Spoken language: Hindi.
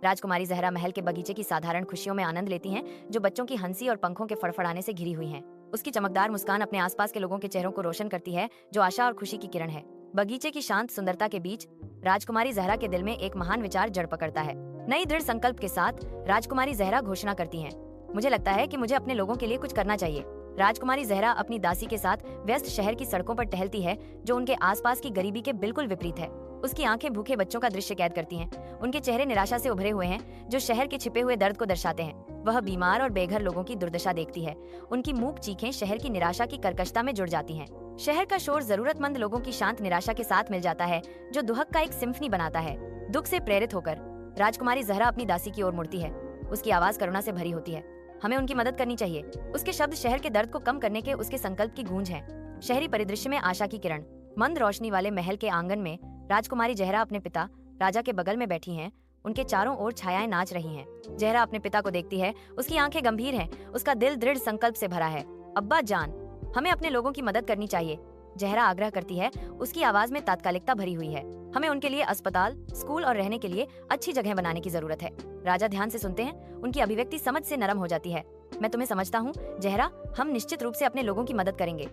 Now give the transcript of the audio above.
राजकुमारी जहरा महल के बगीचे की साधारण खुशियों में आनंद लेती हैं, जो बच्चों की हंसी और पंखों के फड़फड़ाने से घिरी हुई हैं। उसकी चमकदार मुस्कान अपने आसपास के लोगों के चेहरों को रोशन करती है, जो आशा और खुशी की किरण है। बगीचे की शांत सुंदरता के बीच राजकुमारी जहरा के दिल में एक महान विचार जड़ पकड़ता है। नई दृढ़ संकल्प के साथ राजकुमारी जहरा घोषणा करती हैं, मुझे लगता है कि मुझे अपने लोगों के लिए कुछ करना चाहिए। राजकुमारी जहरा अपनी दासी के साथ व्यस्त शहर की सड़कों पर टहलती है, जो उनके आसपास की गरीबी के बिल्कुल विपरीत है। उसकी आंखें भूखे बच्चों का दृश्य कैद करती हैं। उनके चेहरे निराशा से उभरे हुए हैं, जो शहर के छिपे हुए दर्द को दर्शाते हैं। वह बीमार और बेघर लोगों की दुर्दशा देखती है। उनकी मूक चीखें शहर की निराशा की कर्कशता में जुड़ जाती हैं। शहर का शोर जरूरतमंद लोगों की शांत निराशा के साथ मिल जाता है, जो दुहक का एक सिम्फनी बनाता है। दुख से प्रेरित होकर राजकुमारी जहरा अपनी दासी की ओर मुड़ती है। उसकी आवाज करुणा से भरी होती है। हमें उनकी मदद करनी चाहिए। उसके शब्द शहर के दर्द को कम करने के उसके संकल्प की गूंज हैं। शहरी परिदृश्य में आशा की किरण। मंद रोशनी वाले महल के आंगन में राजकुमारी जहरा अपने पिता राजा के बगल में बैठी हैं। उनके चारों ओर छायाएं नाच रही हैं। जहरा अपने पिता को देखती है। उसकी आंखें गंभीर हैं। उसका दिल दृढ़ संकल्प से भरा है। अब्बा जान, हमें अपने लोगों की मदद करनी चाहिए, जहरा आग्रह करती है। उसकी आवाज में तात्कालिकता भरी हुई है। हमें उनके लिए अस्पताल, स्कूल और रहने के लिए अच्छी जगह बनाने की जरूरत है। राजा ध्यान से सुनते हैं। उनकी अभिव्यक्ति समझ से नरम हो जाती है। मैं तुम्हें समझता हूँ जहरा, हम निश्चित रूप से अपने लोगों की मदद करेंगे।